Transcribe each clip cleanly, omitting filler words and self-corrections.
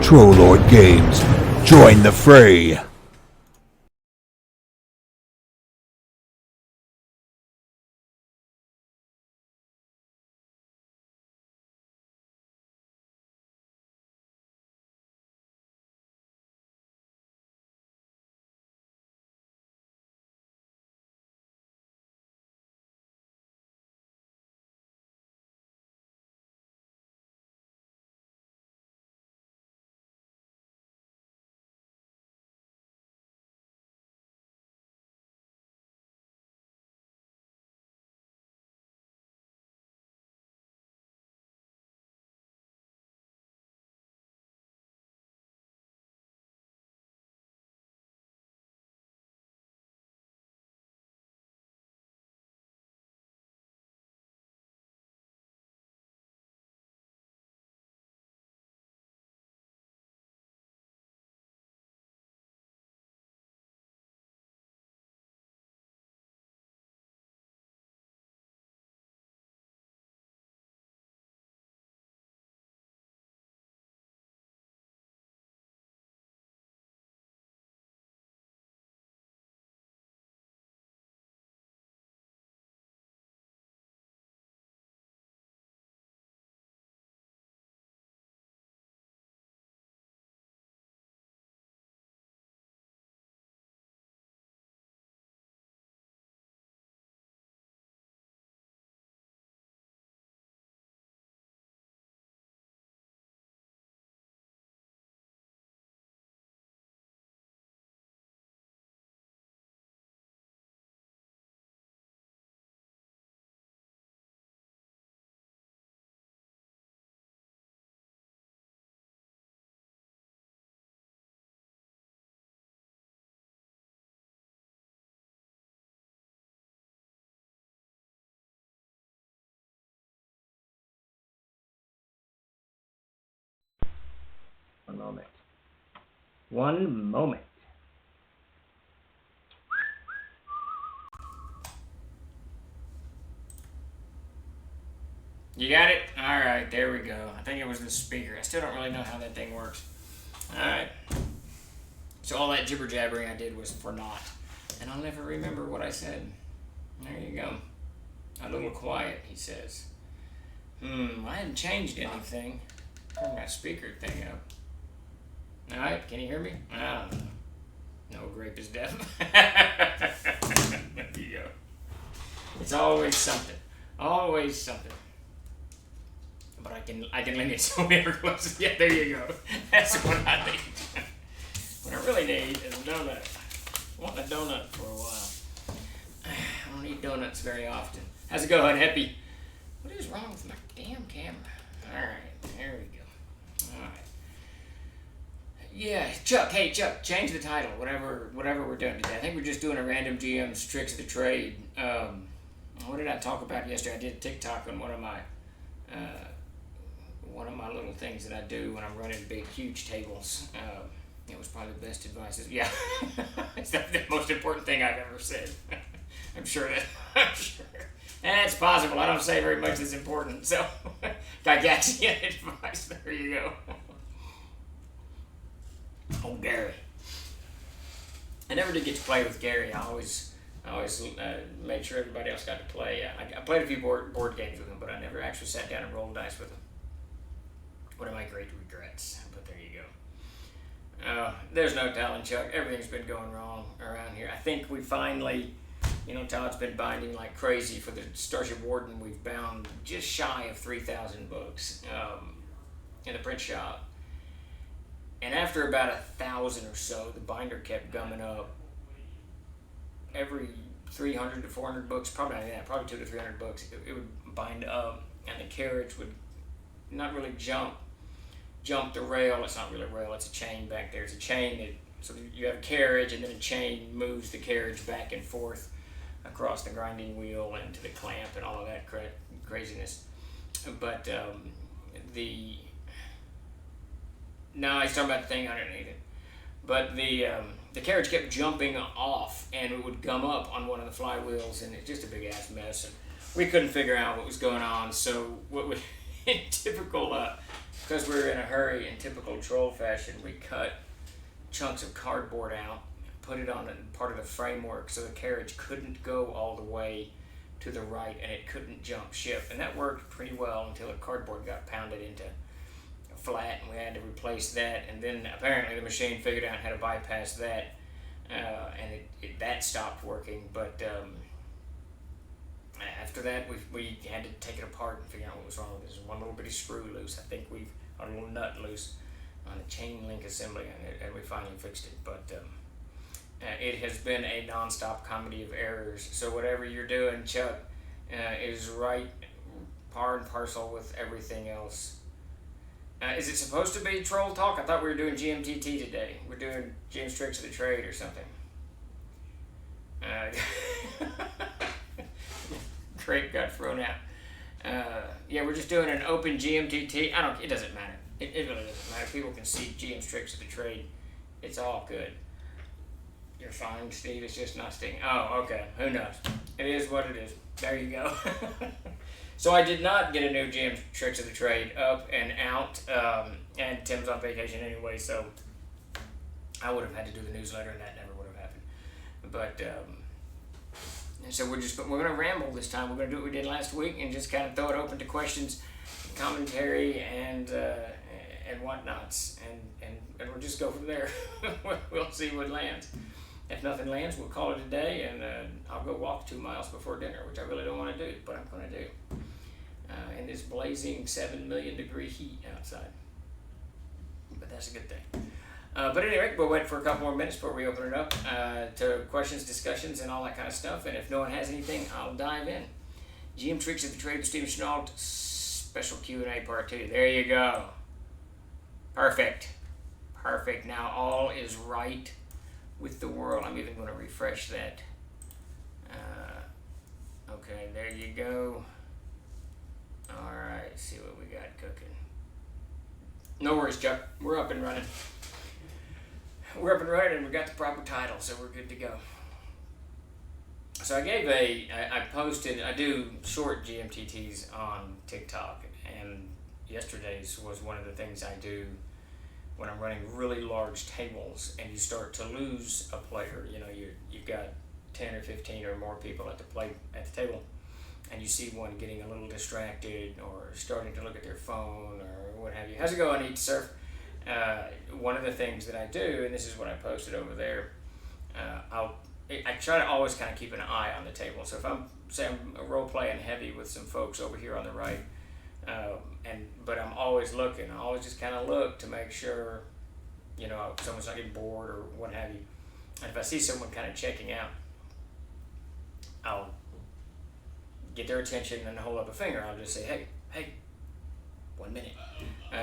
Trollord Games. Join the fray. One moment. One moment. You got it? Alright, there we go. I think it was the speaker. I still don't really know how that thing works. Alright. So all that jibber jabbering I did was for naught. And I'll never remember what I said. There you go. A little quiet, he says. I hadn't changed anything. Turn that speaker thing up. Alright, can you hear me? I don't know. No grape is deaf. There you go. It's always something. Always something. But I can link it so we're close. Yeah, there you go. That's what I need. What I really need is a donut. I want a donut for a while. I don't eat donuts very often. How's it going, Happy? What is wrong with my damn camera? Alright, there we go. Alright. Yeah, Chuck, hey Chuck, change the title, whatever we're doing today. I think we're just doing a random GM's tricks of the trade. What did I talk about yesterday? I did TikTok on one of my little things that I do when I'm running big, huge tables. It was probably the best advice. Yeah, it's the most important thing I've ever said. I'm sure. That's possible. I don't say very much that's important. So, Gygaxian advice. There you go. Oh, Gary. I never did get to play with Gary. I always made sure everybody else got to play. I played a few board games with him, but I never actually sat down and rolled dice with him. One of my great regrets. But there you go. There's no telling, Chuck. Everything's been going wrong around here. I think we finally, Todd's been binding like crazy for the Starship Warden. We've bound just shy of 3,000 books in the print shop. And after about 1,000 or so, the binder kept gumming up. Every 300 to 400 books, probably 200 to 300 books, it would bind up, and the carriage would not really jump the rail. It's not really a rail, it's a chain back there. It's a chain so you have a carriage, and then a chain moves the carriage back and forth across the grinding wheel and to the clamp and all of that craziness. But no, he's talking about the thing underneath it. But the carriage kept jumping off, and it would gum up on one of the flywheels, and it's just a big ass mess. And we couldn't figure out what was going on. So what we, in typical because we were in a hurry in typical troll fashion, we cut chunks of cardboard out, put it on part of the framework so the carriage couldn't go all the way to the right and it couldn't jump ship. And that worked pretty well until the cardboard got pounded into flat and we had to replace that. And then apparently the machine figured out how to bypass that, and that stopped working. But after that, we had to take it apart and figure out what was wrong. There's one little bitty screw loose. I think we've got a little nut loose on the chain link assembly, and we finally fixed it. But it has been a non-stop comedy of errors. So whatever you're doing, Chuck, is right par and parcel with everything else. Is it supposed to be troll talk? I thought we were doing GMTT today. We're doing Jim's Tricks of the Trade or something. Craig got thrown out. Yeah, we're just doing an open GMTT. It doesn't matter. It really doesn't matter. People can see Jim's Tricks of the Trade. It's all good. You're fine, Steve. It's just not sticking. Oh, okay. Who knows? It is what it is. There you go. So I did not get a new Jim's Tricks of the Trade up and out, and Tim's on vacation anyway, so I would have had to do the newsletter, and that never would have happened. But so we're going to ramble this time. We're going to do what we did last week and just kind of throw it open to questions, commentary, and whatnots, and we'll just go from there. We'll see what lands. If nothing lands, we'll call it a day, and I'll go walk 2 miles before dinner, which I really don't want to do, but I'm going to do. In this blazing 7 million degree heat outside. But that's a good thing. But anyway, we'll wait for a couple more minutes before we open it up to questions, discussions, and all that kind of stuff. And if no one has anything, I'll dive in. GM Tricks of the Trade with Stephen Chenault, special Q&A part 2. There you go. Perfect. Perfect. Now all is right with the world. I'm even going to refresh that. Okay, there you go. All right, see what we got cooking. No worries, Chuck. We're up and running. We're up and running, and we got the proper title, so we're good to go. So I posted, I do short GMTTs on TikTok, and yesterday's was one of the things I do when I'm running really large tables and you start to lose a player. You know, you've got 10 or 15 or more people at the table, and you see one getting a little distracted or starting to look at their phone or what have you. How's it going, Eat Surf? One of the things that I do, and this is what I posted over there, I try to always kind of keep an eye on the table. So if I'm role playing heavy with some folks over here on the right, but I'm always looking. I always just kind of look to make sure, you know, someone's not getting bored or what have you. And if I see someone kind of checking out, I'll get their attention and hold up a finger. I'll just say, hey, 1 minute.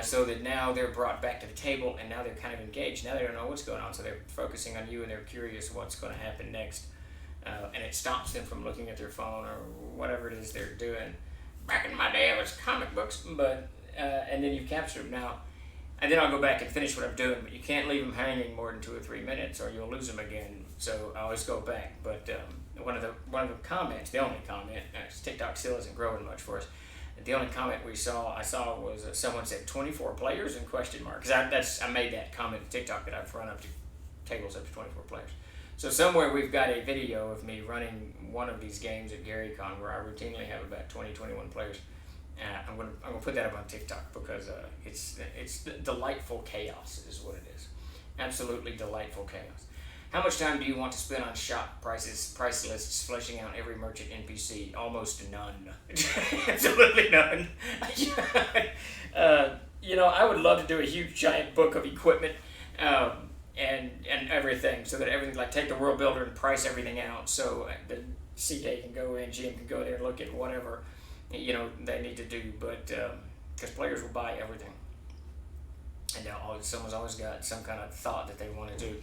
So that now they're brought back to the table and now they're kind of engaged. Now they don't know what's going on, so they're focusing on you and they're curious what's going to happen next. And it stops them from looking at their phone or whatever it is they're doing. Back in my day, it was comic books, but and then you capture them now. And then I'll go back and finish what I'm doing, but you can't leave them hanging more than 2 or 3 minutes or you'll lose them again. So I always go back. But one of the comments, the only comment, TikTok still isn't growing much for us. The only comment I saw was someone said 24 players in question mark. Because I made that comment on TikTok that I've run up to tables up to 24 players. So somewhere we've got a video of me running one of these games at GaryCon where I routinely have about 21 players. I'm gonna put that up on TikTok because it's delightful chaos is what it is. Absolutely delightful chaos. How much time do you want to spend on shop prices, price lists, fleshing out every merchant NPC? Almost none. Absolutely none. You know, I would love to do a huge giant book of equipment and everything, so that everything, like take the World Builder and price everything out, so the CK can go in, GM can go there and look at whatever, you know, they need to do, but because players will buy everything. And someone's always got some kind of thought that they want to do.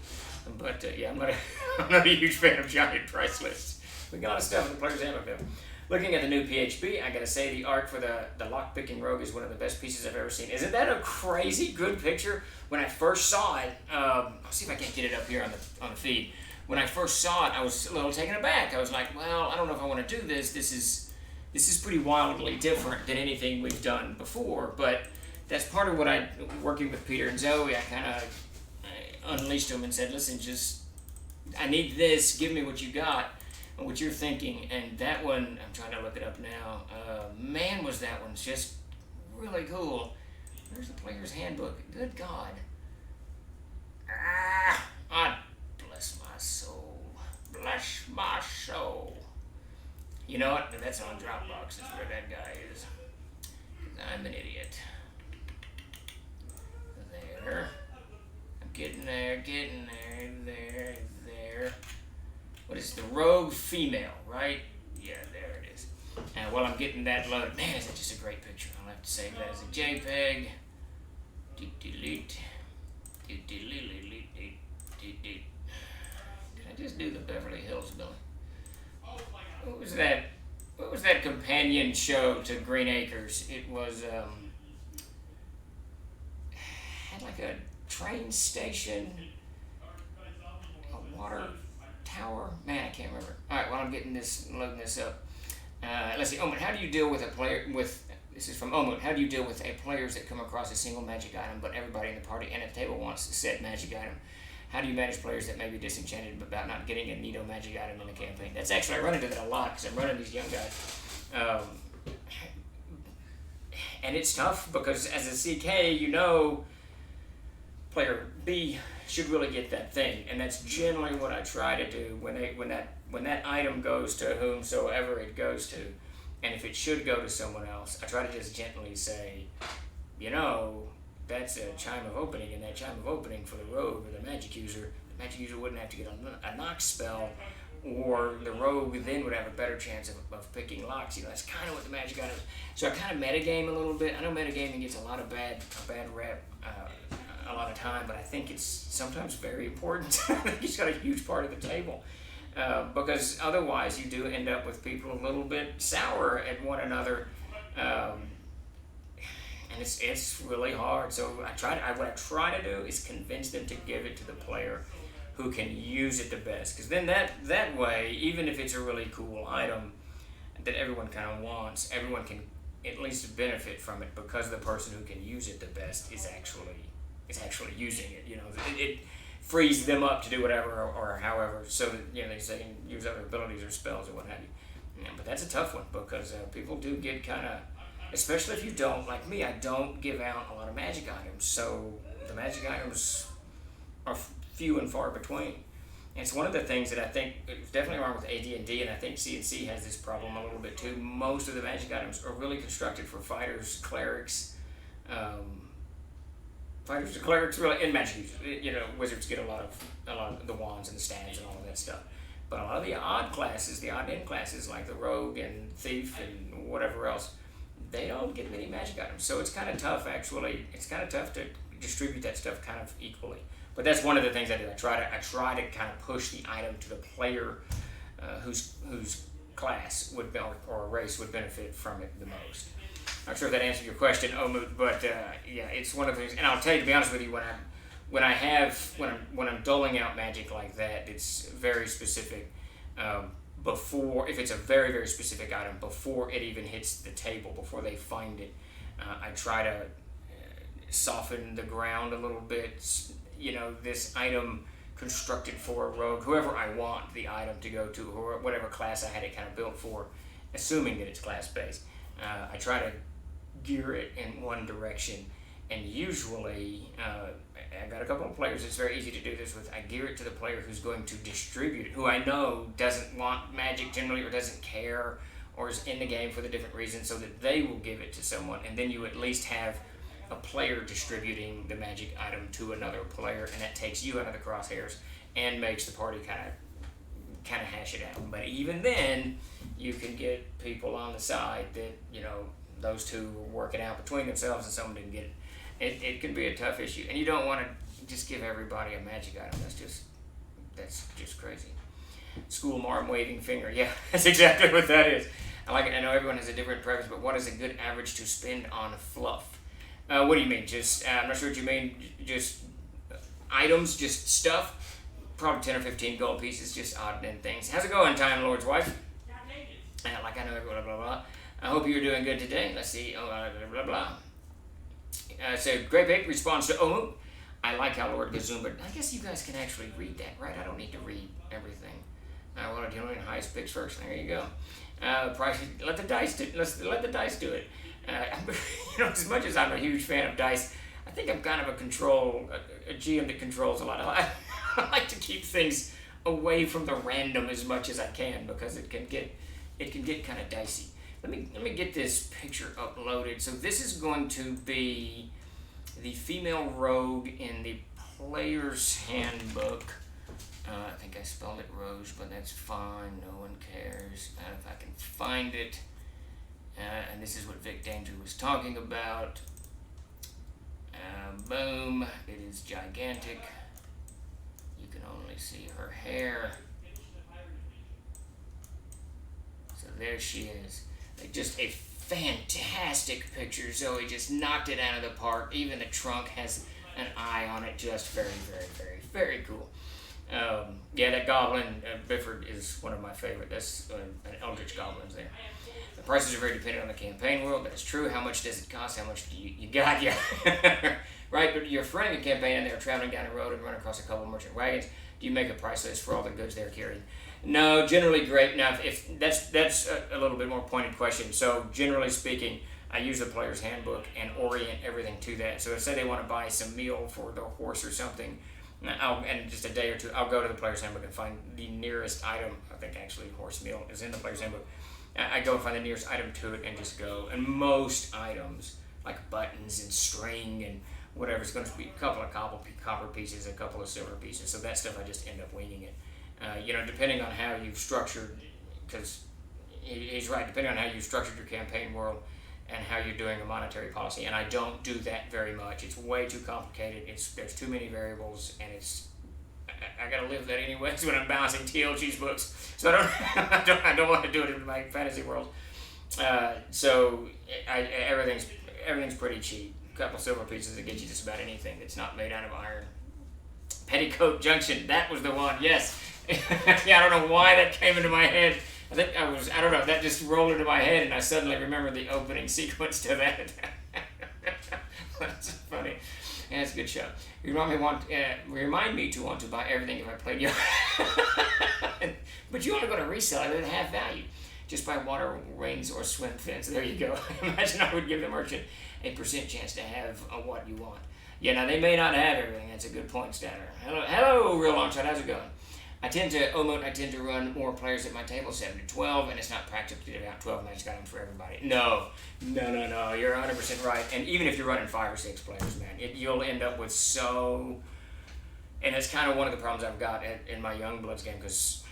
But yeah, I'm not a huge fan of giant price lists. We got a lot of stuff in the Player's Handbook though. Looking at the new PHB, I gotta say the art for the lock-picking rogue is one of the best pieces I've ever seen. Isn't that a crazy good picture? When I first saw it, I'll see if I can't get it up here on the feed. When I first saw it, I was a little taken aback. I was like, well, I don't know if I want to do this. This is pretty wildly different than anything we've done before, but that's part of what working with Peter and Zoe, I kind of unleashed them and said, listen, just, I need this, give me what you got, and what you're thinking. And that one, I'm trying to look it up now, man, was that one just really cool. There's the Player's Handbook. Good God. Bless my soul. Bless my soul. You know what? That's on Dropbox. That's where that guy is. 'Cause I'm an idiot. There. I'm getting there. There. What is it? The Rogue Female, right? Yeah, there it is. And while I'm getting that loaded, man, is that just a great picture. I'll have to save that as a JPEG. Delete. Did I just do the Beverly Hills Billy? What was that companion show to Green Acres? It was had like a train station, a water tower. Man, I can't remember. All right, while I'm loading this up. Let's see. Omut, how do you deal with a player with? This is from Omut. How do you deal with players that come across a single magic item, but everybody in the party and at the table wants a said magic item? How do you manage players that may be disenchanted about not getting a neato magic item in the campaign? That's actually, I run into that a lot because I'm running these young guys. And it's tough because as a CK, player B should really get that thing. And that's generally what I try to do when that item goes to whomsoever it goes to. And if it should go to someone else, I try to just gently say, that's a chime of opening, and that chime of opening for the rogue or the magic user wouldn't have to get a knock spell, or the rogue then would have a better chance of picking locks. That's kind of what the magic item is. So I kind of metagame a little bit. I know metagaming gets a bad rep a lot of time, but I think it's sometimes very important. I think it's got a huge part of the table. Because otherwise you do end up with people a little bit sour at one another. And it's really hard. So what I try to do is convince them to give it to the player who can use it the best. Because then that way, even if it's a really cool item that everyone kind of wants, everyone can at least benefit from it because the person who can use it the best is actually using it. It frees them up to do whatever or however, so that they can use other abilities or spells or what have you. But that's a tough one because people do get kind of. Especially if you don't, like me, I don't give out a lot of magic items, so the magic items are few and far between. And it's one of the things that I think is definitely wrong with AD&D, and I think C&C has this problem a little bit too. Most of the magic items are really constructed for fighters, clerics, really, and magic users. Wizards get a lot of the wands and the staves and all of that stuff. But a lot of the odd end classes like the rogue and thief and whatever else, they don't get many magic items. So it's kind of tough, actually. It's kind of tough to distribute that stuff kind of equally. But that's one of the things I do. I try to kind of push the item to the player whose class would or race would benefit from it the most. I'm not sure if that answered your question, Omut, but yeah, it's one of the things. And I'll tell you, to be honest with you, when I'm doling out magic like that, it's very specific. If it's a very, very specific item, before it even hits the table, before they find it, I try to soften the ground a little bit. This item constructed for a rogue, whoever I want the item to go to, or whatever class I had it kind of built for, assuming that it's class-based, I try to gear it in one direction. And usually, I've got a couple of players it's very easy to do this with. I gear it to the player who's going to distribute it, who I know doesn't want magic generally or doesn't care or is in the game for the different reasons, so that they will give it to someone. And then you at least have a player distributing the magic item to another player, and that takes you out of the crosshairs and makes the party kind of hash it out. But even then, you can get people on the side that, those two were working out between themselves and someone didn't get it. It can be a tough issue, and you don't want to just give everybody a magic item. That's just crazy. School marm waving finger. Yeah, that's exactly what that is. I like it. I know everyone has a different preference, but what is a good average to spend on fluff? What do you mean? I'm not sure what you mean. Just items, just stuff. Probably 10 or 15 gold pieces, just odd and things. How's it going, Time Lord's wife? I know everyone. Blah blah blah. I hope you're doing good today. Let's see. Blah blah blah. So Great Big responds to Omu. I like how Lord Gazumba. I guess you guys can actually read that, right? I don't need to read everything. I want to do the highest picks first. There you go. Let the dice do. Let the dice do it. As much as I'm a huge fan of dice, I think I'm kind of a GM that controls a lot. I like to keep things away from the random as much as I can because it can get kind of dicey. Let me get this picture uploaded. So this is going to be the female rogue in the player's handbook. I think I spelled it Roge, but that's fine. No one cares. If I can find it. And this is what Vic Danger was talking about. Boom. It is gigantic. You can only see her hair. So there she is. Just a fantastic picture. Zoe just knocked it out of the park. Even the trunk has an eye on it. Just very, very, very, very cool. That goblin, Bifford, is one of my favorite. That's an Eldritch Goblin's there. The prices are very dependent on the campaign world. That is true. How much does it cost? How much do you got? Yeah. Right, but you're running a campaign and they're traveling down the road and run across a couple of merchant wagons. Do you make a price list for all the goods they're carrying? No, generally great. Now, if that's a little bit more pointed question. So generally speaking, I use the player's handbook and orient everything to that. So say they want to buy some meal for the horse or something, and just a day or two, I'll go to the player's handbook and find the nearest item. I think actually horse meal is in the player's handbook. I go and find the nearest item to it and just go. And most items, like buttons and string and whatever, it's going to be a couple of copper pieces, a couple of silver pieces. So that stuff I just end up winging it. Depending on how you've structured, because he's right, depending on how you've structured your campaign world and how you're doing a monetary policy. And I don't do that very much. It's way too complicated. There's too many variables, and I gotta live that anyways when I'm balancing TLG's books. So I don't want to do it in my fantasy world. So everything's pretty cheap. A couple silver pieces that get you just about anything that's not made out of iron. Petticoat Junction, that was the one. Yes. Yeah, I don't know why that came into my head. I don't know, that just rolled into my head and I suddenly remembered the opening sequence to that. That's funny. Yeah, it's a good show. Remind me to want to buy everything if I played you. But you want to go to resell it at half value. Just buy water, rains, or swim fins. There you go. Imagine I would give the merchant a % chance to have what you want. Yeah, now they may not have everything. That's a good point, Statter. Hello, Real Longshot. How's it going? I tend to run more players at my table, 7 to 12, and it's not practical to have 12 magic items for everybody. No. You're 100% right. And even if you're running 5 or 6 players, man, you'll end up with and it's kind of one of the problems I've got in my Young Bloods game, because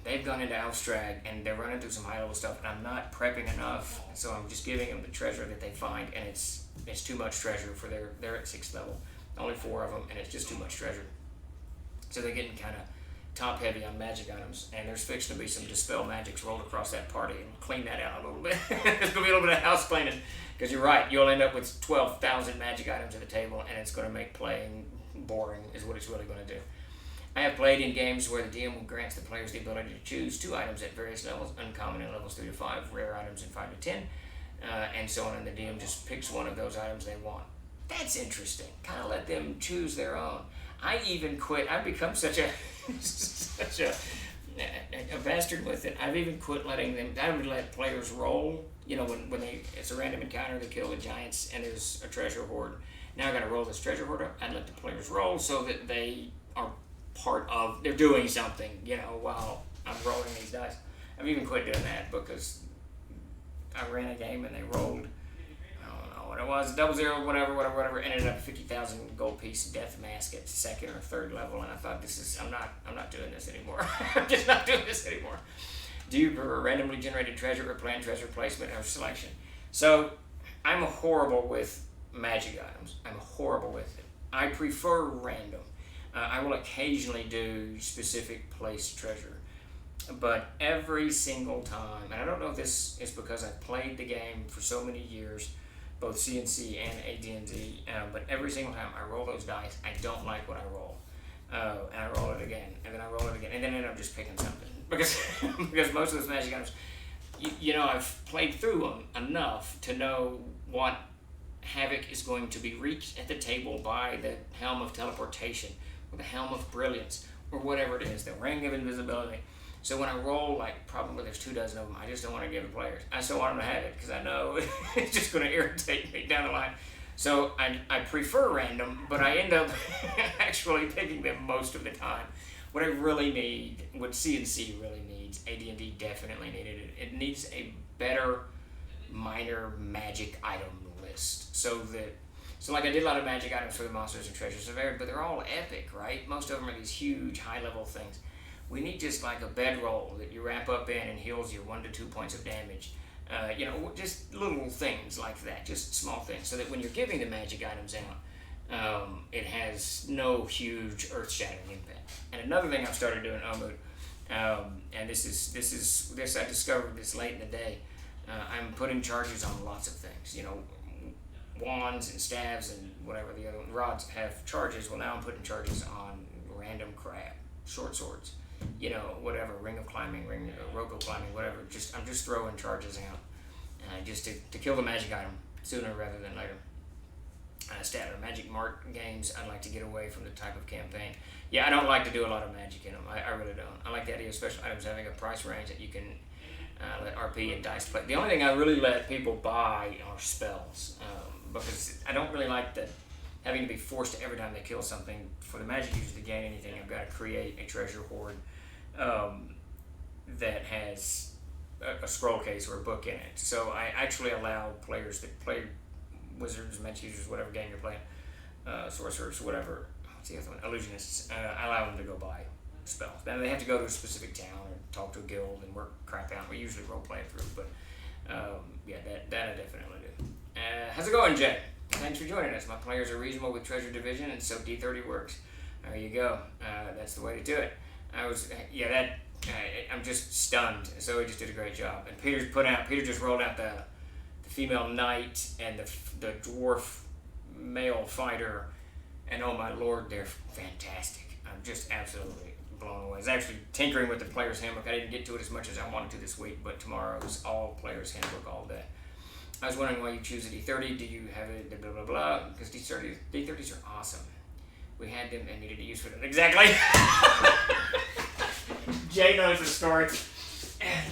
they've gone into Alstrag and they're running through some high level stuff, and I'm not prepping enough, so I'm just giving them the treasure that they find, and it's too much treasure for they're at 6th level, only 4 of them, and it's just too much treasure. So they're getting kind of top heavy on magic items, and there's fixed to be some dispel magics rolled across that party and clean that out a little bit. There's going to be a little bit of house cleaning, because you're right, you'll end up with 12,000 magic items at the table, and it's going to make playing boring, is what it's really going to do. I have played in games where the DM grants the players the ability to choose 2 items at various levels, uncommon in levels 3 to 5, rare items in 5 to 10, and so on, and the DM just picks one of those items they want. That's interesting. Kind of let them choose their own. I even quit. I've become such a bastard with it. I've even quit letting them. I would let players roll. When it's a random encounter, they kill the giants, and there's a treasure hoard. Now I got to roll this treasure hoard up. I'd let the players roll so that they are they're doing something. While I'm rolling these dice. I've even quit doing that because I ran a game and they rolled. It was 00, whatever, ended up 50,000 gold piece death mask at 2nd or 3rd level, and I thought I'm not doing this anymore. I'm just not doing this anymore. Do you prefer randomly generated treasure or planned treasure placement or selection? So I'm horrible with magic items. I'm horrible with it. I prefer random. I will occasionally do specific place treasure, but every single time, and I don't know if this is because I've played the game for so many years, both CNC and AD&D, but every single time I roll those dice, I don't like what I roll. And I roll it again, and then I roll it again, and then I end up just picking something. Because most of those magic items, I've played through them enough to know what havoc is going to be wreaked at the table by the helm of teleportation, or the helm of brilliance, or whatever it is, the ring of invisibility. So when I roll, like, probably there's 2 dozen of them, I just don't want to give the players. I still want them to have it, because I know it's just going to irritate me down the line. So I prefer random, but I end up actually picking them most of the time. What I really need, what C&C really needs, AD&D definitely needed it. It needs a better minor magic item list. So like I did a lot of magic items for the Monsters and Treasures of Air, but they're all epic, right? Most of them are these huge, high-level things. We need just like a bedroll that you wrap up in and heals you 1 to 2 points of damage. Just little things like that, just small things, so that when you're giving the magic items out, it has no huge earth-shattering impact. And another thing I've started doing, and this I discovered this late in the day. I'm putting charges on lots of things. Wands and staves and whatever the other rods have charges. Well, now I'm putting charges on random crap, short swords. Whatever, ring of climbing, rope of climbing, whatever. I'm just throwing charges out, just to kill the magic item sooner rather than later. Magic Mart games, I like to get away from the type of campaign. Yeah, I don't like to do a lot of magic in them. I really don't. I like the idea of special items having a price range that you can let RP and dice play. The only thing I really let people buy are spells, because I don't really like having to be forced every time they kill something. For the magic user to gain anything, I've got to create a treasure hoard that has a scroll case or a book in it. So I actually allow players that play wizards, magic users, whatever game you're playing, sorcerers, whatever, what's the other one, illusionists, I allow them to go buy spells. Then they have to go to a specific town or talk to a guild and work crap out. We usually role play it through, but that I definitely do. How's it going, Jay? Thanks for joining us. My players are reasonable with Treasure Division, and so D30 works. There you go. That's the way to do it. I'm just stunned. Zoe just did a great job. And Peter just rolled out the female knight and the dwarf male fighter, and oh my lord, they're fantastic. I'm just absolutely blown away. I was actually tinkering with the Player's Handbook. I didn't get to it as much as I wanted to this week, but tomorrow is all Player's Handbook all day. I was wondering why you choose a D30. Do you have a blah, blah, blah? Because D30s are awesome. We had them and needed to use for them. Exactly. Jay knows the story.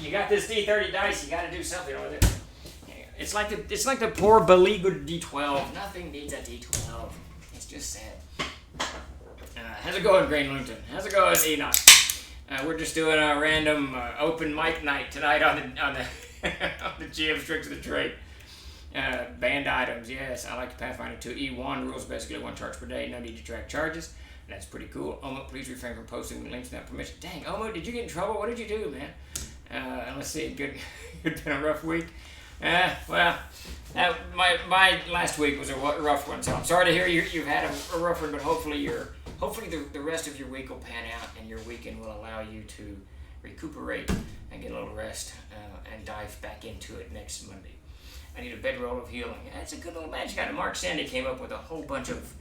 You got this D30 dice, you got to do something with it. It's like the poor beleaguered D12. Nothing needs a D12. It's just sad. How's it going, Green Lumpton? How's it going, Enoch? We're just doing a random open mic night tonight on the GM's Tricks of the Trade. Banned items, yes. I like Pathfinder 2E. Wand rules basically 1 charge per day. No need to track charges. That's pretty cool. Omo, please refrain from posting links without permission. Dang, Omo, did you get in trouble? What did you do, man? Let's see. It's been a rough week. My last week was a rough one, so I'm sorry to hear you've had a rough one, but hopefully the rest of your week will pan out, and your weekend will allow you to recuperate and get a little rest and dive back into it next Monday. I need a bedroll of healing. That's a good little magic item. Mark Sandy came up with a whole bunch of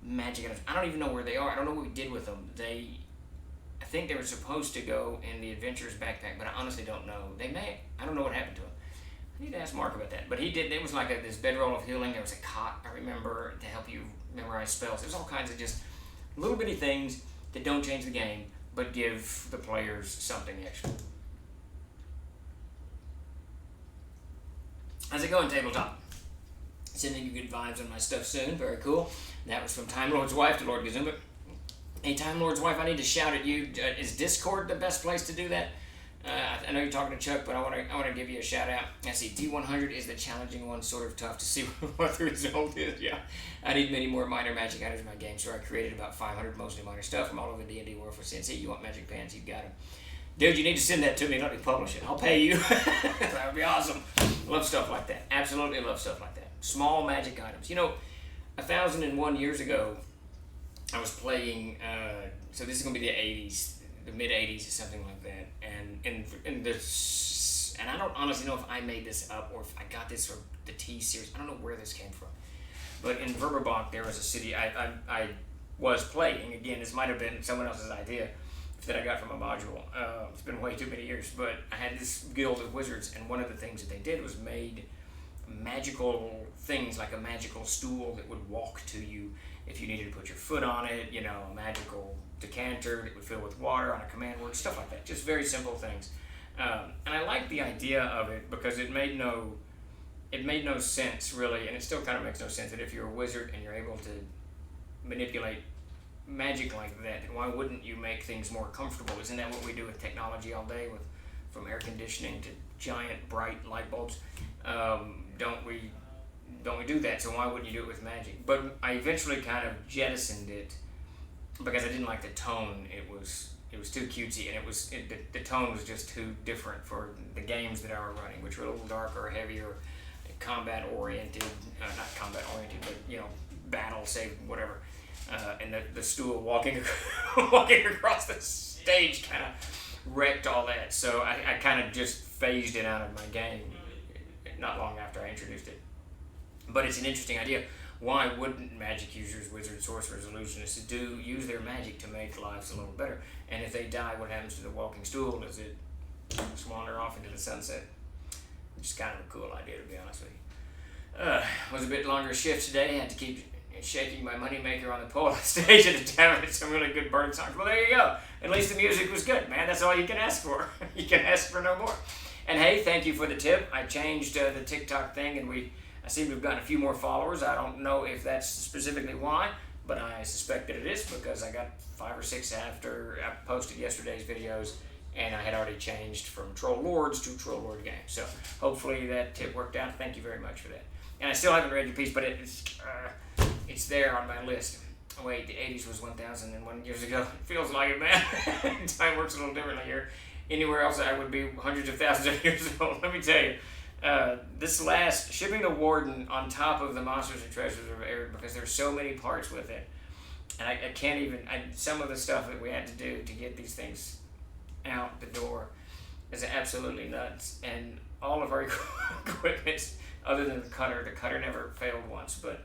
magic items. I don't even know where they are. I don't know what we did with them. I think they were supposed to go in the Adventurer's backpack, but I honestly don't know. I don't know what happened to them. I need to ask Mark about that. But he did. It was like this bedroll of healing. There was a cot, I remember, to help you memorize spells. There's all kinds of just little bitty things that don't change the game, but give the players something extra. How's it going, Tabletop? Sending you good vibes on my stuff soon. Very cool. That was from Time Lord's wife to Lord Gazumba. Hey, Time Lord's wife, I need to shout at you. Is Discord the best place to do that? I know you're talking to Chuck, but I want to give you a shout out. I see D100 is the challenging one, sort of tough to see what the result is. Yeah, I need many more minor magic items in my game, so I created about 500 mostly minor stuff from all over D&D world for CNC. You want magic pants? You got them. Dude, you need to send that to me. Let me publish it. I'll pay you. That would be awesome. Love stuff like that. Absolutely love stuff like that. Small magic items. 1,001 years ago, I was playing. So this is gonna be the '80s, the mid '80s, or something like that. And I don't honestly know if I made this up or if I got this from the T series. I don't know where this came from. But in Verberbach, there was a city I was playing. Again, this might have been someone else's idea that I got from a module. It's been way too many years, but I had this guild of wizards, and one of the things that they did was made magical things, like a magical stool that would walk to you if you needed to put your foot on it, you know, a magical decanter that would fill with water on a command word, stuff like that. Just very simple things. And I like the idea of it because it made no sense really, and it still kind of makes no sense that if you're a wizard and you're able to manipulate magic like that, then why wouldn't you make things more comfortable? Isn't that what we do with technology all day, with from air conditioning to giant bright light bulbs? Don't we do that? So why wouldn't you do it with magic? But I eventually kind of jettisoned it because I didn't like the tone. It was too cutesy, and the tone was just too different for the games that I were running, which were a little darker, heavier, combat oriented, not combat oriented, but you know, battle, save, whatever. And the stool walking across the stage kind of wrecked all that. So I kind of just phased it out of my game not long after I introduced it. But it's an interesting idea. Why wouldn't magic users, wizards, sorcerers, illusionists use their magic to make lives a little better? And if they die, what happens to the walking stool? Does it just wander off into the sunset? Which is kind of a cool idea, to be honest with you. Was a bit longer shift today. I had to keep shaking my moneymaker on the pole on stage at a time with some really good bird songs. Well, there you go. At least the music was good, man. That's all you can ask for. You can ask for no more. And hey, thank you for the tip. I changed the TikTok thing, and I seem to have gotten a few more followers. I don't know if that's specifically why, but I suspect that it is because I got 5 or 6 after I posted yesterday's videos, and I had already changed from Troll Lords to Troll Lord Games. So hopefully that tip worked out. Thank you very much for that. And I still haven't read your piece, but it's there on my list. Oh, wait, the 80s was 1,001 years ago. It feels like it, man. Time works a little differently here. Anywhere else I would be hundreds of thousands of years old. Let me tell you. This last, Shipping the Warden on top of the Monsters and Treasures of Air, because there's so many parts with it. And I can't even, some of the stuff that we had to do to get these things out the door is absolutely nuts. And all of our equipment, other than the cutter never failed once, but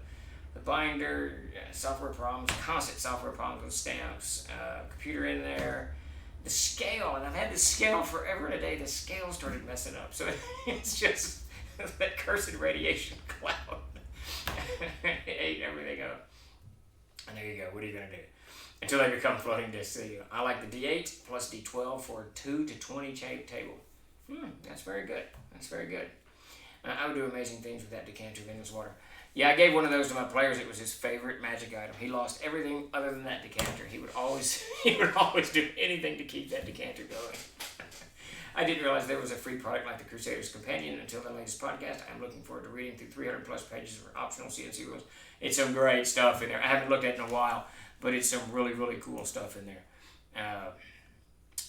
the binder, software problems, constant software problems with stamps, computer in there, the scale, and I've had the scale forever and a day. The scale started messing up, so it's just that cursed radiation cloud ate everything up. And there you go. What are you gonna do? Until they become floating discs. So I like the D8 plus D12 for a 2 to 20 table. That's very good. That's very good. I would do amazing things with that decanter of endless water. Yeah, I gave one of those to my players. It was his favorite magic item. He lost everything other than that decanter. He would always do anything to keep that decanter going. I didn't realize there was a free product like the Crusader's Companion until the latest podcast. I'm looking forward to reading through 300 plus pages of optional CNC rules. It's some great stuff in there. I haven't looked at it in a while, but it's some really, really cool stuff in there.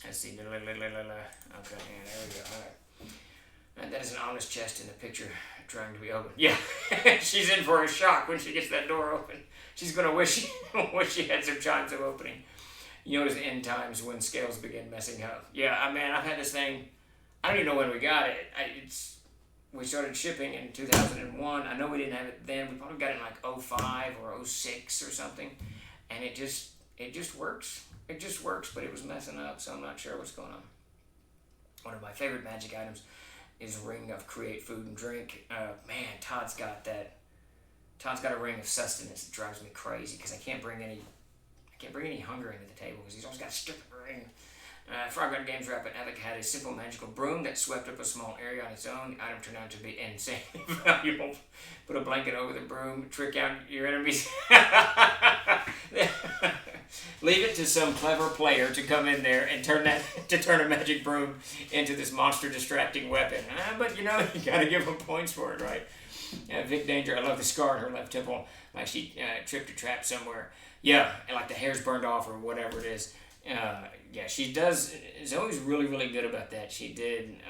Let's see. Okay, yeah, there we go. All right. And that is an honest chest in the picture trying to be open. Yeah, she's in for a shock when she gets that door open. She's going to wish she had some chimes of opening. You notice end times when scales begin messing up. Yeah, man, I've had this thing. I don't even know when we got it. We started shipping in 2001. I know we didn't have it then. We probably got it in like 05 or 06 or something. And it just works. It just works, but it was messing up, so I'm not sure what's going on. One of my favorite magic items is Ring of Create Food and Drink. Man, Todd's got a ring of sustenance that drives me crazy because I can't bring any hunger into the table because he's always got a stupid ring. Frog Gun Games Rapid Epic had a simple magical broom that swept up a small area on its own. The item turned out to be insanely valuable. Put a blanket over the broom, trick out your enemies. Leave it to some clever player to come in there and turn a magic broom into this monster distracting weapon. But you gotta give them points for it, right? Vic Danger, I love the scar on her left temple, like she tripped or trapped somewhere. Yeah, and like the hair's burned off or whatever it is. Yeah, she is always really, really good about that. She did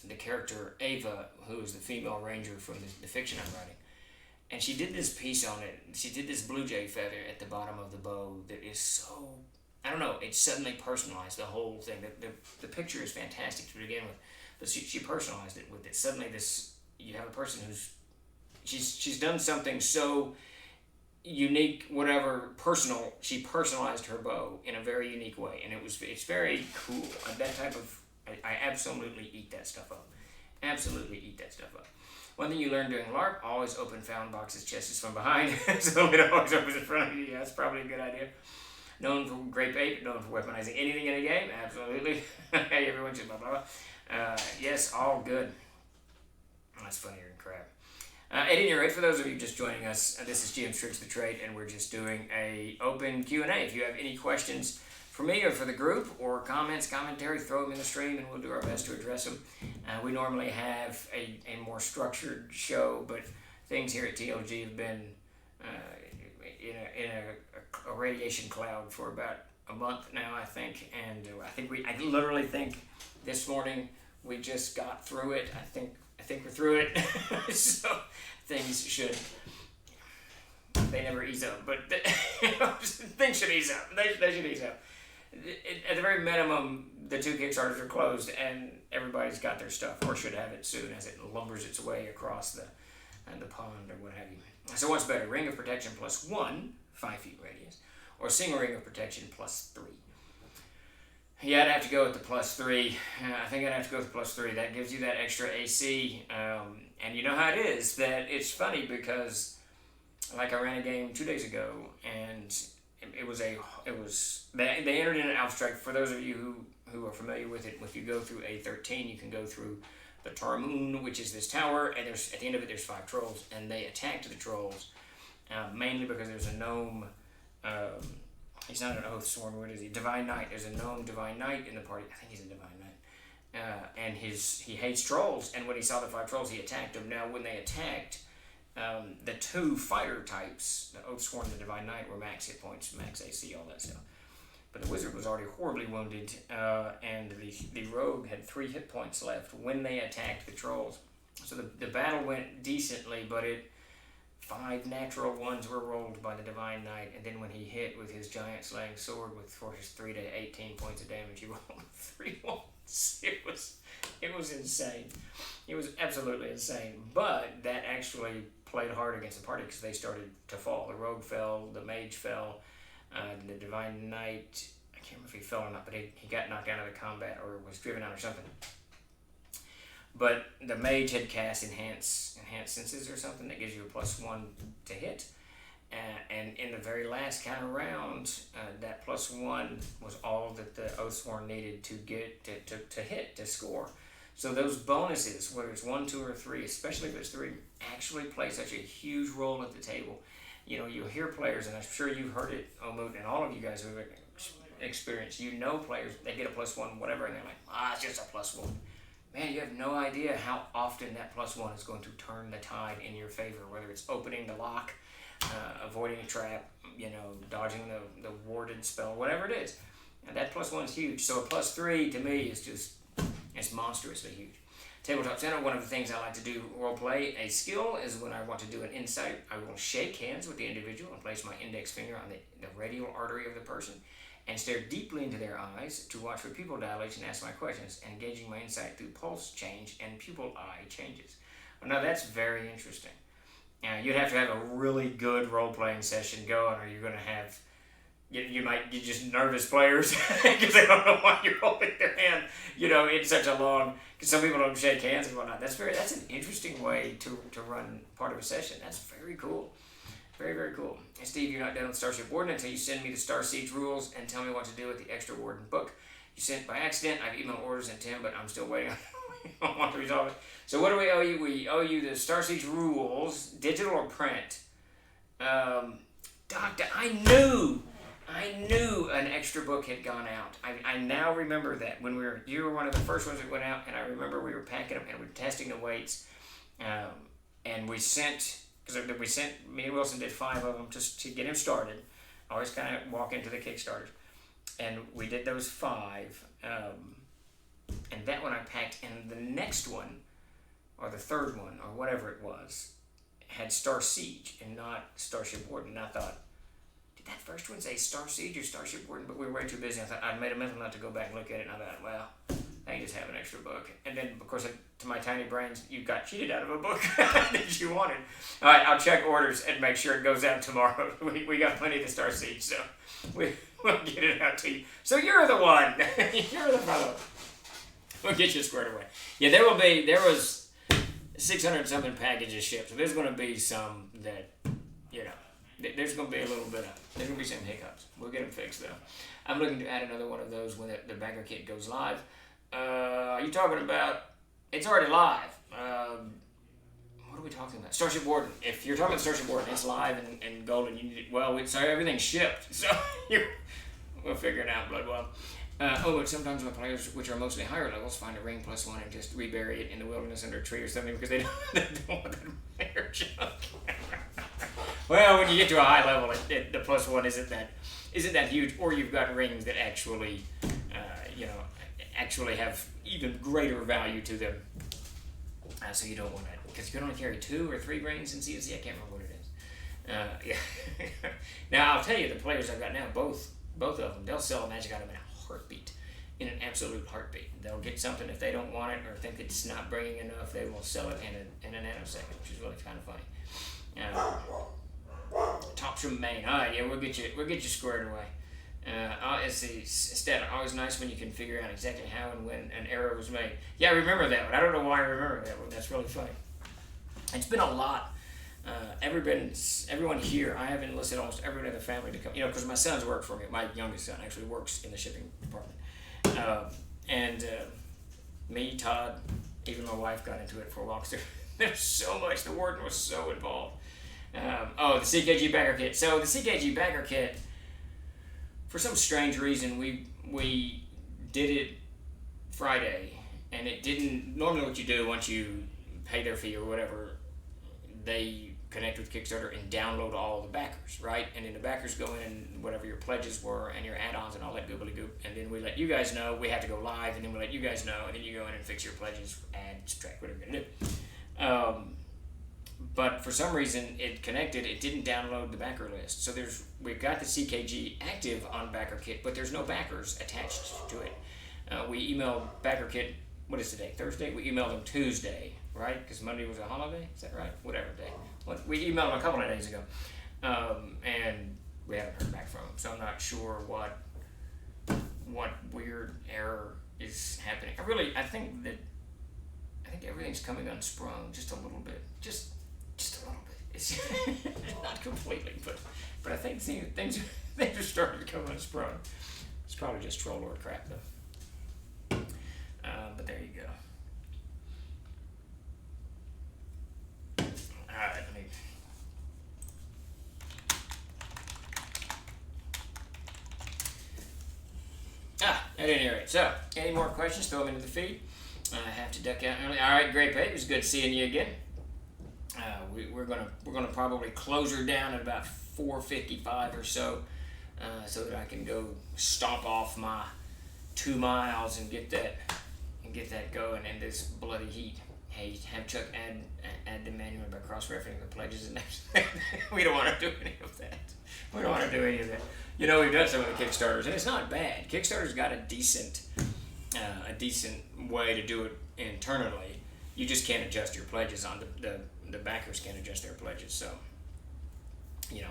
the character Ava, who is the female ranger from the fiction I'm writing. And she did this piece on it. She did this blue jay feather at the bottom of the bow that is so, I don't know, it's suddenly personalized, the whole thing. The picture is fantastic to begin with, but she personalized it with it. Suddenly you have a person she's done something so unique, whatever, personal. She personalized her bow in a very unique way, and it's very cool. That type of, I absolutely eat that stuff up. Absolutely eat that stuff up. One thing you learn doing LARP, always open found boxes, chests from behind, so it always opens in front of you. Yeah, that's probably a good idea. Known for grape ape, known for weaponizing anything in a game, absolutely. Hey, everyone, just blah, blah, blah. Yes, all good. That's funnier than crap. At any rate, for those of you just joining us, this is GM's Tricks of the Trade, and we're just doing a open Q&A. If you have any questions for me or for the group, or comments, commentary, throw them in the stream, and we'll do our best to address them. We normally have a more structured show, but things here at TLG have been in a radiation cloud for about a month now, I think, and I literally think this morning we just got through it. I think we're through it. So things should, they never ease up, but things should ease up. They should ease up. At the very minimum, the 2 Kickstarters are closed and everybody's got their stuff, or should have it soon as it lumbers its way across the pond or what have you. So what's better, Ring of Protection +1, 5 feet radius, or single Ring of Protection +3? Yeah, I'd have to go with the +3. I think I'd have to go with the +3. That gives you that extra AC. And you know how it is, that it's funny because, like, I ran a game 2 days ago, and they entered in an abstract. For those of you who are familiar with it, if you go through A13, you can go through the Tarmoon, which is this tower, and at the end of it there's 5 trolls, and they attacked the trolls, mainly because there's a gnome. He's not an Oathsworn, what is he? Divine Knight. There's a gnome Divine Knight in the party. I think he's a Divine Knight. And he hates trolls, and when he saw the 5 trolls, he attacked them. Now, when they attacked, the 2 fighter types, the Oathsworn and the Divine Knight, were max hit points, max AC, all that stuff. But the wizard was already horribly wounded, and the rogue had 3 hit points left when they attacked the trolls. So the battle went decently, but 5 natural ones were rolled by the Divine Knight, and then when he hit with his giant slaying sword for his 3 to 18 points of damage, he rolled 3 ones. It was insane. It was absolutely insane. But that actually played hard against the party because they started to fall. The rogue fell, the mage fell, the Divine Knight, I can't remember if he fell or not, but he got knocked out of the combat or was driven out or something. But the mage had cast enhanced senses or something that gives you a +1 to hit. And in the very last kind of round, that +1 was all that the Oathsworn needed to get to hit, to score. So those bonuses, whether it's 1, 2, or 3, especially if it's 3, actually play such a huge role at the table. You know, you hear players, and I'm sure you've heard it, Omut, and all of you guys who have experienced, players, they get a +1, whatever, and they're like, it's just a +1. Man, you have no idea how often that +1 is going to turn the tide in your favor, whether it's opening the lock, avoiding a trap, dodging the warded spell, whatever it is. And that +1 is huge. So a +3 to me is it's monstrously huge. Tabletop Center, one of the things I like to do roleplay, a skill, is when I want to do an insight, I will shake hands with the individual and place my index finger on the radial artery of the person and stare deeply into their eyes to watch for pupil dilation and ask my questions, engaging my insight through pulse change and pupil eye changes. Well, now that's very interesting. You'd have to have a really good role-playing session going, or you're going to have, you might get just nervous players because they don't know why you're holding their hand, in such a long, because some people don't shake hands and whatnot. That's an interesting way to run part of a session. That's very cool. Very, very cool. And Steve, you're not done with Starship Warden until you send me the Star Siege rules and tell me what to do with the extra Warden book. You sent by accident. I've emailed orders and Tim, but I'm still waiting on want to resolve it. So what do we owe you? We owe you the Star Siege rules, digital or print. Doctor, I knew an extra book had gone out. I now remember that when you were one of the first ones that went out, and I remember we were packing them and we were testing the weights, and we sent. Because me and Wilson did 5 of them just to get him started. I always kind of walk into the Kickstarters. And we did those 5. And that one I packed. And the next one, or the third one, or whatever it was, had Star Siege and not Starship Warden. And I thought, did that first one say Star Siege or Starship Warden? But we were way too busy. I thought, I made a mental note to go back and look at it. And I thought, well, I just have an extra book. And then, of course, to my tiny brains, you got cheated out of a book that you wanted. All right, I'll check orders and make sure it goes out tomorrow. We got plenty of the Star Siege, so we'll get it out to you. So you're the one. You're the fellow. We'll get you squared away. Yeah, there was 600 something packages shipped. So there's going to be some that, there's going to be there's going to be some hiccups. We'll get them fixed though. I'm looking to add another one of those when the backer kit goes live. Are you talking about? It's already live. What are we talking about? Starship Warden. If you're talking about Starship Warden, it's live and golden. Everything's shipped. So we'll figure it out, Bloodwell. But sometimes my players, which are mostly higher levels, find a ring +1 and just rebury it in the wilderness under a tree or something because they don't want that player junk. Well, when you get to a high level, the +1 isn't that huge, or you've got rings that actually, actually have even greater value to them. So you don't want that, because you can only carry 2 or 3 rings in CFC. I can't remember what it is. Now I'll tell you, the players I've got now, both of them, they'll sell a magic item in a heartbeat, in an absolute heartbeat. They'll get something if they don't want it or think it's not bringing enough. They will sell it in a nanosecond, which is really kind of funny. Tops from Maine. All right, yeah, we'll get you squared away. It's the stat. Always nice when you can figure out exactly how and when an error was made. Yeah, I remember that one. I don't know why I remember that one. That's really funny. It's been a lot. Everyone here, I have enlisted almost everyone in the family to come, because my sons work for me. My youngest son actually works in the shipping department. Me, Todd, even my wife got into it for a while. There's so much. The warden was so involved. The CKG backer kit. So the CKG backer kit, for some strange reason, we did it Friday, and it didn't. Normally, what you do once you pay their fee or whatever, they connect with Kickstarter and download all the backers, right? And then the backers go in and whatever your pledges were and your add-ons and all that goobly goop, and then we let you guys know. We have to go live, and then we let you guys know, and then you go in and fix your pledges, add, subtract, whatever you're gonna do. But for some reason, it connected. It didn't download the backer list. So we've got the CKG active on backer kit, but there's no backers attached to it. We emailed backer kit. What is today? Thursday. We emailed them Tuesday, right? Because Monday was a holiday. Is that right? Whatever day. We emailed them a couple of days ago, and we haven't heard back from them. So I'm not sure what weird error is happening. I think everything's coming unsprung just a little bit. Just a little bit. It's not completely, but I think things are starting to come unsprung. It's probably just troll lord crap though. But there you go. All right, at any rate, so any more questions? Throw them into the feed. I have to duck out early. All right, Great Pate. It was good seeing you again. We're gonna probably close her down at about 4:55 or so, so that I can go stomp off my 2 miles and get that going in this bloody heat. Hey, have Chuck add the manual by cross-referencing the pledges and everything. We don't want to do any of that. We don't want to do any of that. We've done some of the Kickstarters, and it's not bad. Kickstarter's got a decent way to do it internally. You just can't adjust your pledges on the backers can't adjust their pledges. So, yeah,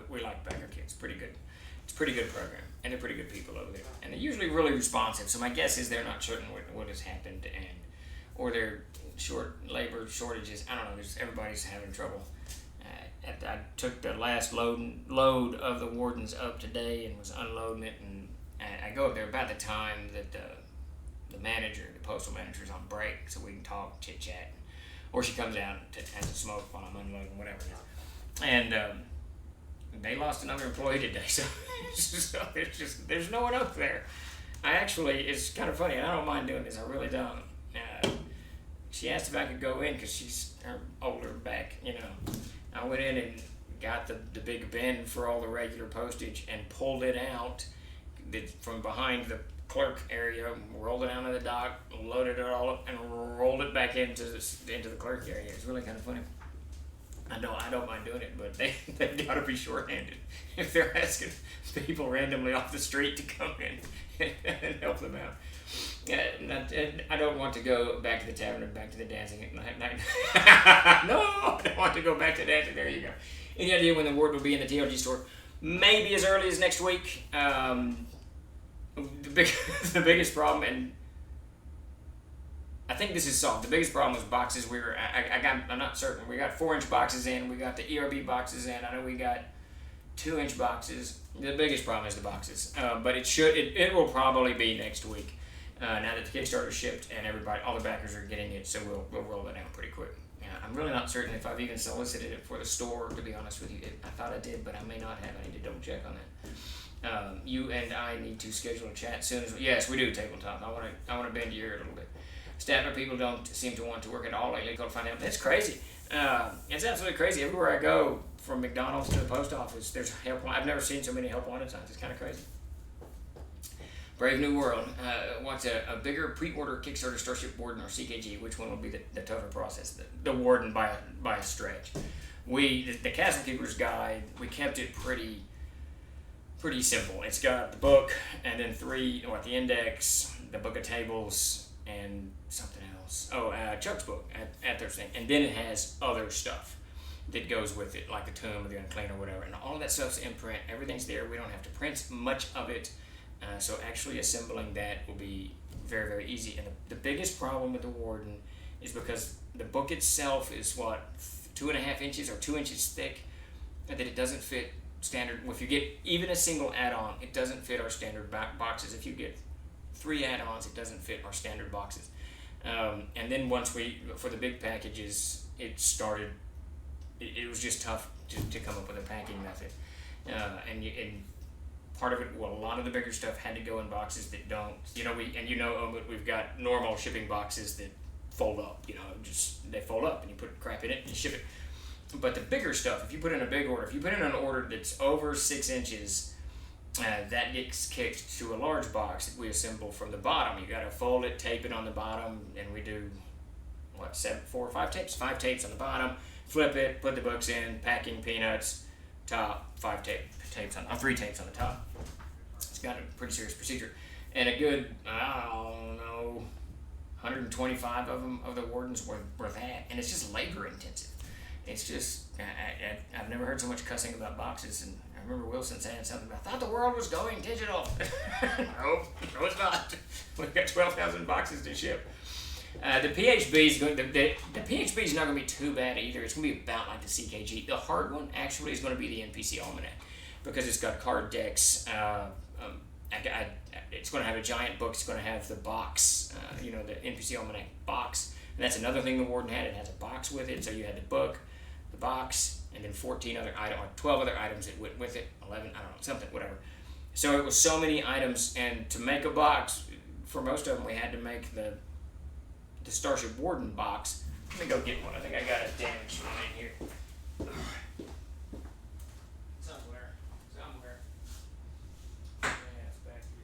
we like backer kits. Pretty good. It's a pretty good program, and they're pretty good people over there, and they're usually really responsive. So my guess is they're not certain what has happened, or they're labor shortages. I don't know. Everybody's having trouble. I took the last load of the wardens up today and was unloading it, and I go up there about the time that the postal manager's on break, so we can talk, chit chat, or she comes out and has a smoke while I'm unloading, whatever it is. And they lost another employee today, so it's just there's no one up there. It's kind of funny, and I don't mind doing this. I really don't. She asked if I could go in because she's her older back, I went in and got the big bin for all the regular postage and pulled it out from behind the clerk area, rolled it down to the dock, loaded it all up, and rolled it back into the clerk area. It's really kind of funny. I don't mind doing it, but they've got to be shorthanded if they're asking people randomly off the street to come in and help them out. I don't want to go back to the tavern and back to the dancing at night. No, I don't want to go back to dancing. There you go. Any idea when the word will be in the TLG store? Maybe as early as next week. The biggest problem, and I think this is solved. The biggest problem was boxes. I'm not certain. We got 4-inch boxes in. We got the ERB boxes in. I know we got 2-inch boxes. The biggest problem is the boxes. But it will probably be next week. Now that the Kickstarter shipped and all the backers are getting it, so we'll roll that out pretty quick. I'm really not certain if I've even solicited it for the store, to be honest with you. I thought I did, but I may not have. I need to double check on that. You and I need to schedule a chat soon as yes, we do, Tabletop. I want to bend your ear a little bit. Stafford people don't seem to want to work at all lately. Go find out. That's crazy. It's absolutely crazy. Everywhere I go, from McDonald's to the post office, there's help. I've never seen so many help wanted signs. It's kind of crazy. Brave New World wants a bigger pre-order Kickstarter Starship Warden or CKG. Which one will be the tougher process? The Warden by a stretch. The Castle Keeper's Guide, we kept it pretty simple. It's got the book and then the index, the book of tables, and something else. Chuck's book at their thing. And then it has other stuff that goes with it, like the Tomb of the Unclean or whatever. And all of that stuff's in print. Everything's there. We don't have to print much of it. So actually assembling that will be very, very easy. And the biggest problem with the Warden is because the book itself is 2.5 inches or 2 inches thick, and that it doesn't fit standard. If you get even a single add-on, it doesn't fit our standard boxes. If you get 3 add-ons, it doesn't fit our standard boxes. And then once for the big packages, it was just tough to come up with a packing method. And part of it, a lot of the bigger stuff had to go in boxes that don't, we've got normal shipping boxes that fold up, they fold up and you put crap in it and you ship it. But the bigger stuff, if you put in a big order, if you put in an order that's over 6 inches, that gets kicked to a large box that we assemble from the bottom. You got to fold it, tape it on the bottom, and we do 4 or 5 tapes? 5 tapes on the bottom. Flip it, put the books in, packing, peanuts, top, 3 tapes on the top. It's got a pretty serious procedure, and a good 125 of them of the Wardens were that, and it's just labor intensive. It's just I've never heard so much cussing about boxes, and I remember Wilson saying something about, I thought the world was going digital. No, it's not. We've got 12,000 boxes to ship. The PHB is going. The PHB is not going to be too bad either. It's going to be about like the CKG. The hard one actually is going to be the NPC Almanac because it's got card decks. It's going to have a giant book. It's going to have the box. The NPC Almanac box. And that's another thing the Warden had. It has a box with it. So you had the book, the box, and then 14 other items, or 12 other items that went with it. 11, I don't know, something, whatever. So it was so many items, and to make a box, for most of them, we had to make the Starship Warden box. Let me go get one. I think I got a damaged one in here. Somewhere. Yeah, it's back here.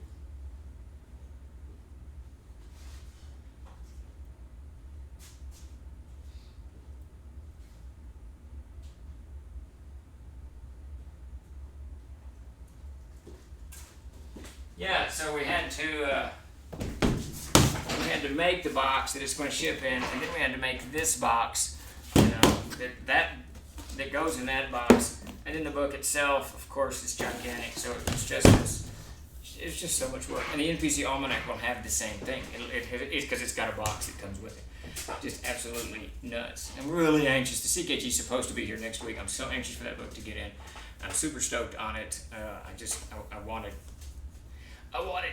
Yeah, so we had to make the box that it's going to ship in, and then we had to make this box, that goes in that box, and then the book itself, of course, is gigantic. So it's just so much work. And the NPC Almanac will have the same thing. It's because it's got a box that comes with it. Just absolutely nuts. I'm really anxious. The CKG is supposed to be here next week. I'm so anxious for that book to get in. I'm super stoked on it. I want it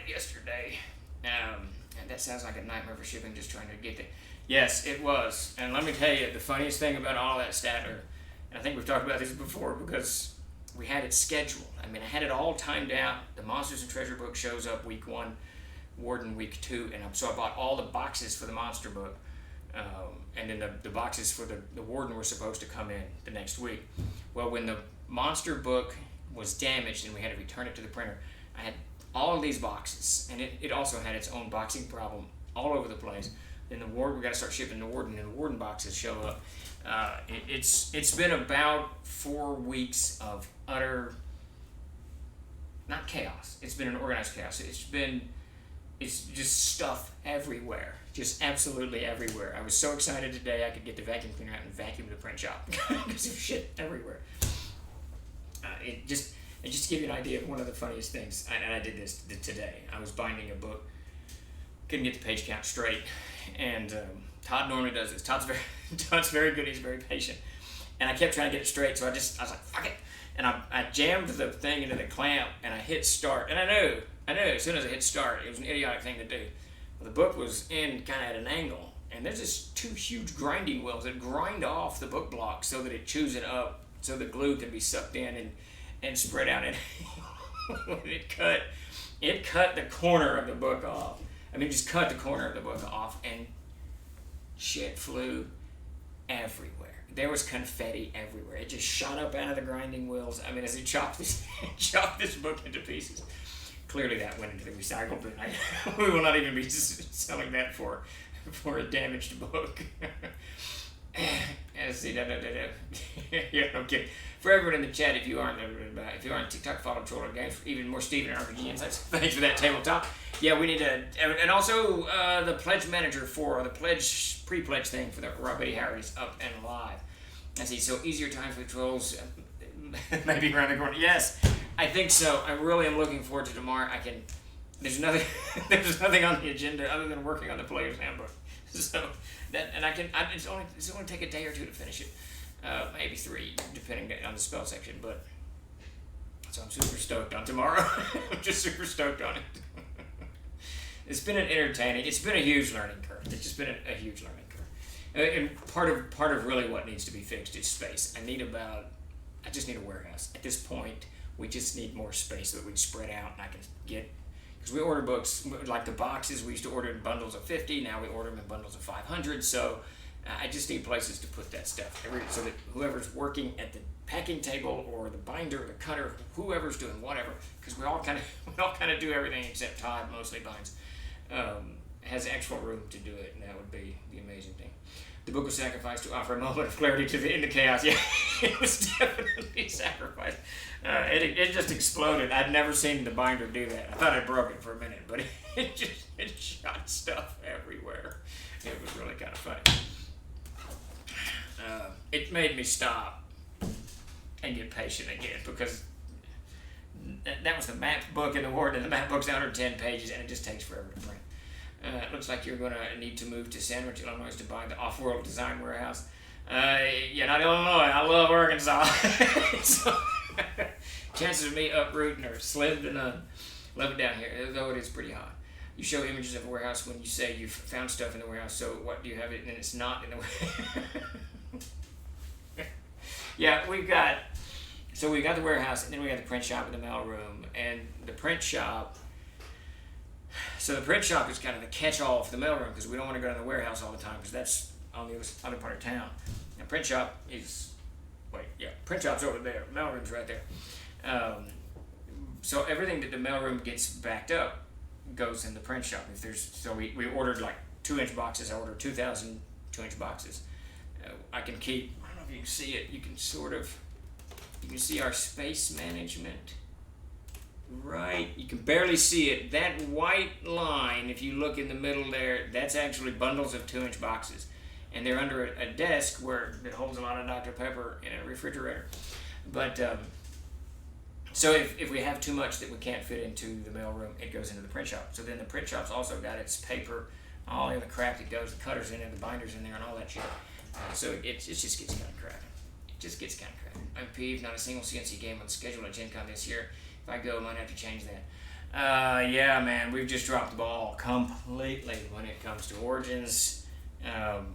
yesterday. And that sounds like a nightmare for shipping, just trying to get it. Yes, it was. And let me tell you, the funniest thing about all that statter, and I think we've talked about this before, because we had it scheduled. I mean, I had it all timed out. The Monsters and Treasure book shows up week 1, Warden week 2, and so I bought all the boxes for the Monster book. And then the boxes for the Warden were supposed to come in the next week. Well, when the Monster book was damaged and we had to return it to the printer, I had all of these boxes, and it also had its own boxing problem all over the place. Then the Warden, we got to start shipping the Warden, and the Warden boxes show up. It's been about 4 weeks of utter, not chaos. It's been an organized chaos. It's just stuff everywhere, just absolutely everywhere. I was so excited today I could get the vacuum cleaner out and vacuum the print shop because there's shit everywhere. Just to give you an idea of one of the funniest things, and I did this today. I was binding a book. couldn't get the page count straight. And Todd normally does this. Todd's very good. He's very patient. And I kept trying to get it straight, so I was like, fuck it. And I jammed the thing into the clamp, and I hit start. And I knew as soon as I hit start, it was an idiotic thing to do. Well, the book was in kind of at an angle, and there's just two huge grinding wheels that grind off the book block so that it chews it up, so the glue can be sucked in and spread out. And it cut the corner of the book off. I mean, just cut the corner of the book off, and shit flew everywhere. There was confetti everywhere. It just shot up out of the grinding wheels. I mean, as he chopped this book into pieces. Clearly, that went into the recycle bin. We will not even be selling that for a damaged book. Yeah, okay. For everyone in the chat, if you aren't TikTok, follow Troll Games for even more Stephan and RPG insights. Thanks for that tabletop. Yeah, we need to, and also the pledge manager for the pledge pre-pledge thing for the Robbie Harry's up and live. I see. So easier time for the trolls, maybe around the corner. Yes, I think so. I really am looking forward to tomorrow. There's nothing on the agenda other than working on the player's handbook. So it's only take a day or two to finish it, maybe 3, depending on the spell section. But so I'm super stoked on tomorrow. I'm just super stoked on it. It's been it's been a huge learning curve. It's just been a huge learning curve. And part of really what needs to be fixed is space. I just need a warehouse. At this point, we just need more space so that we can spread out and I can get. Because we order books, like the boxes, we used to order in bundles of 50, now we order them in bundles of 500, so I just need places to put that stuff, so that whoever's working at the packing table, or the binder, or the cutter, whoever's doing whatever, because we all kind of do everything except Todd, mostly binds, has actual room to do it, and that would be the amazing thing. The book was sacrificed to offer a moment of clarity in the chaos. Yeah, it was definitely sacrificed. It just exploded. I'd never seen the binder do that. I thought I broke it for a minute, but it shot stuff everywhere. It was really kind of funny. It made me stop and get patient again, because that was the map book in the Ward, and the map book's 110 pages, and it just takes forever to print. It looks like you're going to need to move to Sandwich, Illinois to buy the Off-World Design Warehouse. Yeah, not Illinois. I love Arkansas. So, chances of me uprooting are slim to none. Love it down here, though it is pretty hot. You show images of a warehouse when you say you've found stuff in the warehouse, so what, do you have it and it's not in the warehouse? Yeah, we got the warehouse, and then we got the print shop and the mail room, and the print shop. So the print shop is kind of the catch-all for the mailroom, because we don't want to go to the warehouse all the time, because that's on the other part of town. And print shop is, print shop's over there. Mailroom's right there. So everything that the mailroom gets backed up goes in the print shop. We ordered like 2-inch boxes. I ordered 2,000 2-inch boxes. I can keep. I don't know if you can see it. You can see our space management. Right, you can barely see it. That white line, if you look in the middle there, that's actually bundles of 2-inch boxes. And they're under a desk that holds a lot of Dr. Pepper in a refrigerator. But, so if we have too much that we can't fit into the mailroom, it goes into the print shop. So then the print shop's also got its paper, all the other crap that goes, the cutters in there, the binders in there, and all that shit. So it just gets kind of crappy. I'm peeved, not a single CNC game on the schedule at Gen Con this year. If I go, I might have to change that. Yeah, man, we've just dropped the ball completely when it comes to Origins.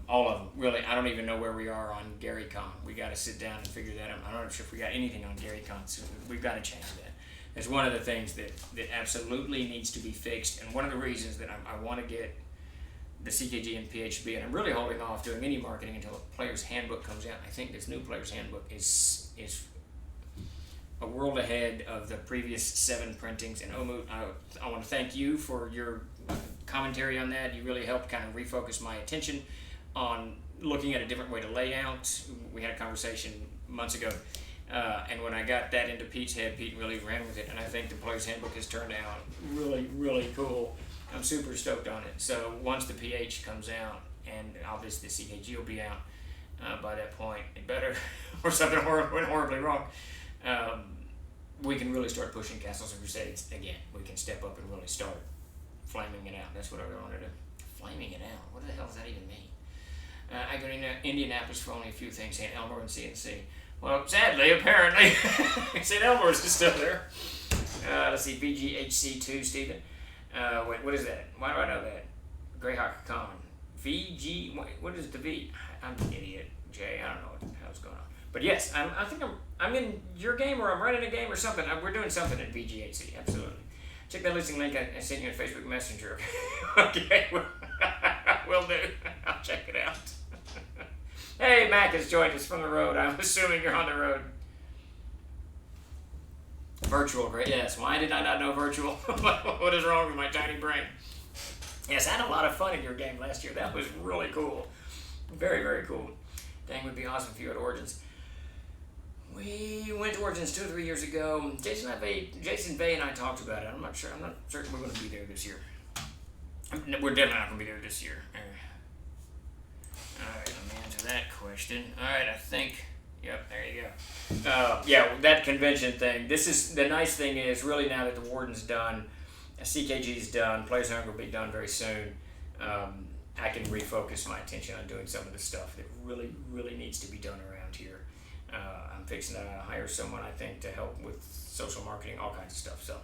All of them, really. I don't even know where we are on GaryCon. We got to sit down and figure that out. I'm not sure if we got anything on GaryCon, so we've got to change that. That's one of the things that absolutely needs to be fixed, and one of the reasons that I want to get the CKG and PHB, and I'm really holding off doing any marketing until the Player's Handbook comes out. I think this new Player's Handbook is a world ahead of the previous 7 printings. And Omu, I want to thank you for your commentary on that. You really helped kind of refocus my attention on looking at a different way to lay out. We had a conversation months ago, and when I got that into Pete's head, Pete really ran with it, and I think the Player's Handbook has turned out really, really cool. I'm super stoked on it. So once the PH comes out, and obviously the CKG will be out by that point, it better, or something went horribly wrong, we can really start pushing Castles and Crusades again. We can step up and really start flaming it out. That's what I want to do. Flaming it out. What the hell does that even mean? I go to Indianapolis for only a few things, St. Elmo and CNC. Well, sadly, apparently, St. Elmo's is still there. Let's see, VGHC2, Stephan. Wait, what is that? Why do I know that? Greyhawk Common. VG, what is the V? I'm an idiot, Jay. I don't know what the hell's going on. But yes, I think I'm in your game, or I'm running a game or something. We're doing something in VGHC, absolutely. Check that listing link I sent you on Facebook Messenger. Okay, will do. I'll check it out. Hey, Mac has joined us from the road. I'm assuming you're on the road. Virtual, great. Yes, why did I not know virtual? What is wrong with my tiny brain? Yes, I had a lot of fun in your game last year. That was really cool. Very, very cool. Dang, would be awesome if you had Origins. We went to Origins 2 or 3 years ago. Jason Bay and I talked about it. I'm not certain we're going to be there this year. We're definitely not going to be there this year. Alright, let me answer that question. Alright, I think, yep, there you go. Yeah, that convention thing. This is, the nice thing is, really now that the Warden's done, CKG's done, Players Hunger will be done very soon, I can refocus my attention on doing some of the stuff that really, really needs to be done around here. I'm fixing to hire someone, I think, to help with social marketing, all kinds of stuff, so.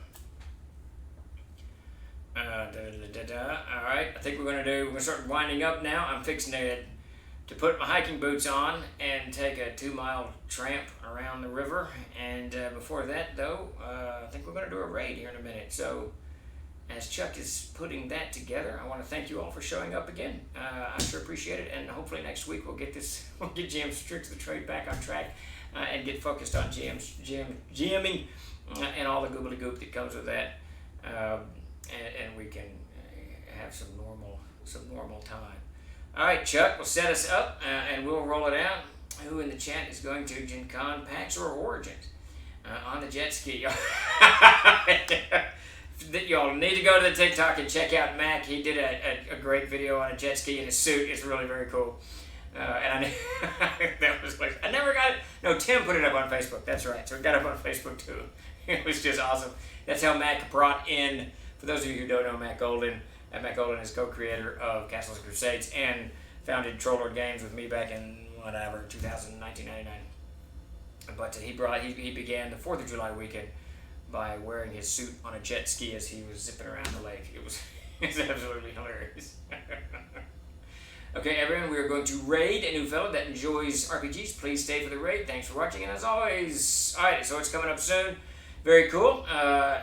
Alright, I think we're gonna start winding up now. I'm fixing to put my hiking boots on and take a 2-mile tramp around the river. And before that, though, I think we're gonna do a raid here in a minute. So, as Chuck is putting that together, I want to thank you all for showing up again. I sure appreciate it, and hopefully next week we'll get GM Strict the Trade back on track and get focused on GMing and all the goobly-goop that comes with that, and we can have some normal time. All right, Chuck, will set us up and we'll roll it out. Who in the chat is going to Gen Con, PAX, or Origins on the jet ski? Y'all need to go to the TikTok and check out Mac. He did a great video on a jet ski in a suit. It's really very cool. And that was like, I never got it. No, Tim put it up on Facebook. That's right. So it got up on Facebook too. It was just awesome. That's how Mac brought in, for those of you who don't know Mac Golden, Mac Golden is co-creator of Castles and Crusades and founded Trollord Games with me back in, 1999. But he began the 4th of July weekend by wearing his suit on a jet ski as he was zipping around the lake. It was absolutely hilarious. Okay, everyone, we are going to raid a new fellow that enjoys RPGs. Please stay for the raid. Thanks for watching, and as always, alright, so it's coming up soon. Very cool.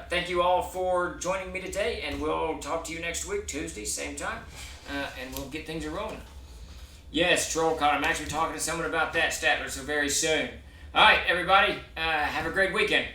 Thank you all for joining me today, and we'll talk to you next week, Tuesday, same time, and we'll get things rolling. Yes, TrollCon, I'm actually talking to someone about that, Statler, so very soon. Alright, everybody, have a great weekend.